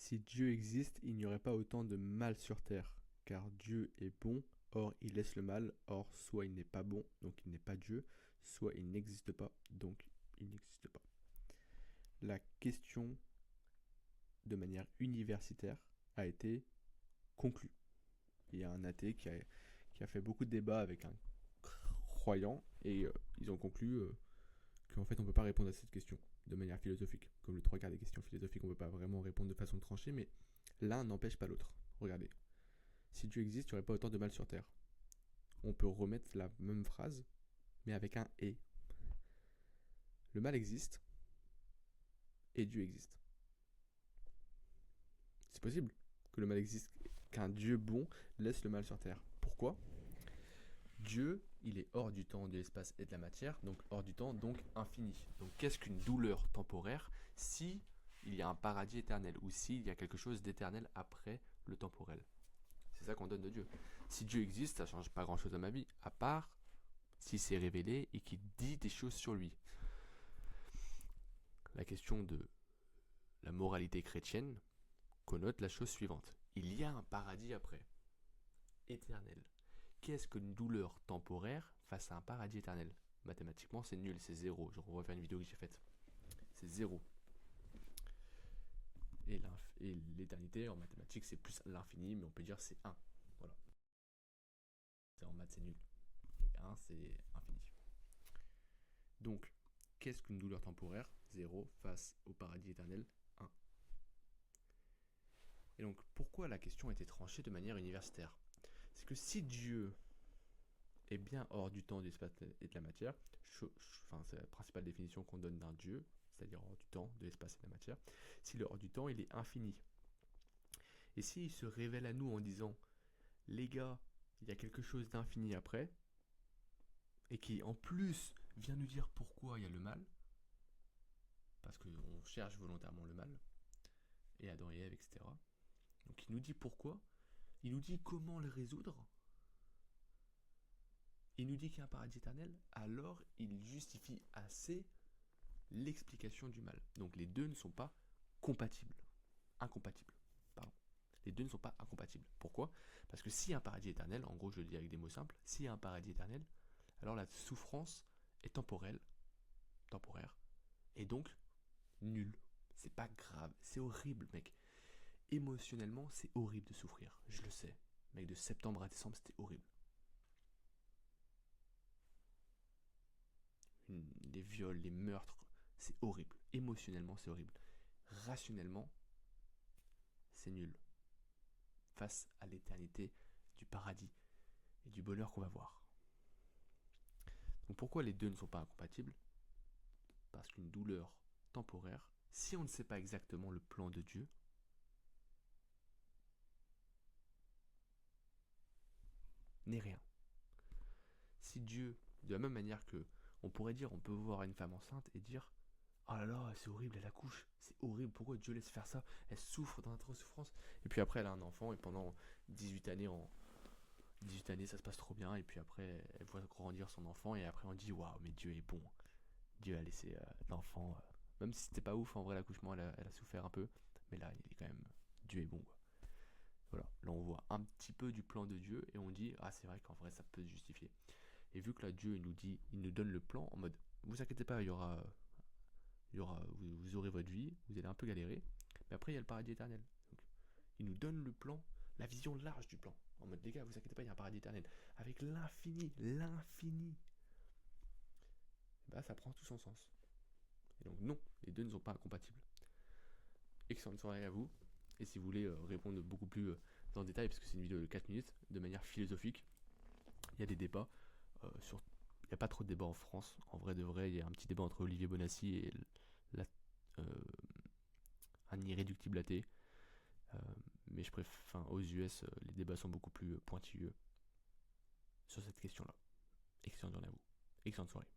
Si Dieu existe, il n'y aurait pas autant de mal sur terre, car Dieu est bon, or il laisse le mal, or soit il n'est pas bon, donc il n'est pas Dieu, soit il n'existe pas, donc il n'existe pas. La question, de manière universitaire, a été conclue. Il y a un athée qui a fait beaucoup de débats avec un croyant, et ils ont conclu qu'en fait on ne peut pas répondre à cette question de manière philosophique. Comme les trois quarts des questions philosophiques, on ne peut pas vraiment répondre de façon tranchée, mais l'un n'empêche pas l'autre. Regardez. Si Dieu existe, il n'y aurait pas autant de mal sur Terre. On peut remettre la même phrase, mais avec un « et ». Le mal existe, et Dieu existe. C'est possible que le mal existe, qu'un Dieu bon laisse le mal sur Terre. Pourquoi ? Dieu, il est hors du temps, de l'espace et de la matière, donc hors du temps, donc infini. Donc qu'est-ce qu'une douleur temporaire si il y a un paradis éternel, ou s'il y a quelque chose d'éternel après le temporel ? C'est ça qu'on donne de Dieu. Si Dieu existe, ça ne change pas grand-chose à ma vie, à part s'il s'est révélé et qu'il dit des choses sur lui. La question de la moralité chrétienne connote la chose suivante. Il y a un paradis après, éternel. Qu'est-ce qu'une douleur temporaire face à un paradis éternel ? Mathématiquement, c'est nul, c'est zéro. Je revois faire une vidéo que j'ai faite. C'est zéro. Et l'éternité, en mathématiques, c'est plus l'infini, mais on peut dire c'est 1. Voilà. En maths, c'est nul. Et 1, c'est infini. Donc, qu'est-ce qu'une douleur temporaire ? 0 face au paradis éternel, 1. Et donc, pourquoi la question a été tranchée de manière universitaire ? C'est que si Dieu est bien hors du temps, de l'espace et de la matière, c'est la principale définition qu'on donne d'un Dieu, c'est-à-dire hors du temps, de l'espace et de la matière, s'il est hors du temps, il est infini. Et s'il se révèle à nous en disant « Les gars, il y a quelque chose d'infini après », et qui en plus vient nous dire pourquoi il y a le mal, parce qu'on cherche volontairement le mal, et Adam et Ève, etc. Donc il nous dit pourquoi, il nous dit comment le résoudre, il nous dit qu'il y a un paradis éternel, alors il justifie assez l'explication du mal. Donc les deux ne sont pas compatibles. Incompatibles. Pardon. Les deux ne sont pas incompatibles. Pourquoi ? Parce que s'il y a un paradis éternel, en gros je le dis avec des mots simples, s'il y a un paradis éternel, alors la souffrance est temporaire, et donc nulle. C'est pas grave, c'est horrible, mec. Émotionnellement, c'est horrible de souffrir, je le sais. Mec, de septembre à décembre, c'était horrible. Les viols, les meurtres, c'est horrible. Émotionnellement, c'est horrible. Rationnellement, c'est nul. Face à l'éternité du paradis et du bonheur qu'on va voir. Donc pourquoi les deux ne sont pas incompatibles ? Parce qu'une douleur temporaire, si on ne sait pas exactement le plan de Dieu, n'est rien. Si Dieu, de la même manière que on pourrait dire, on peut voir une femme enceinte et dire « Oh là là, c'est horrible, elle accouche, c'est horrible, pourquoi Dieu laisse faire ça ? Elle souffre dans notre souffrance. » Et puis après, elle a un enfant et pendant 18 années, 18 années, ça se passe trop bien. Et puis après, elle voit grandir son enfant et après on dit « Waouh, mais Dieu est bon. Dieu a laissé l'enfant. Même si c'était pas ouf, en vrai, l'accouchement, elle a souffert un peu. Mais là, il est quand même... Dieu est bon, quoi. » Voilà, là on voit un petit peu du plan de Dieu et on dit « Ah, c'est vrai qu'en vrai, ça peut se justifier. » Et vu que là, Dieu il nous donne le plan en mode « Vous inquiétez pas, vous aurez votre vie, vous allez un peu galérer, mais après il y a le paradis éternel. » Donc, il nous donne le plan, la vision large du plan. En mode les gars, vous inquiétez pas, il y a un paradis éternel. Avec l'infini. Et bah ça prend tout son sens. Et donc non, les deux ne sont pas incompatibles. Excellente soirée à vous. Et si vous voulez répondre beaucoup plus en détail, parce que c'est une vidéo de 4 minutes, de manière philosophique, il y a des débats sur... Il n'y a pas trop de débats en France. En vrai de vrai, il y a un petit débat entre Olivier Bonassi et la, euh, un irréductible athée. Mais je préfère, aux US, les débats sont beaucoup plus pointilleux sur cette question-là. Excellente journée à vous. Excellente soirée.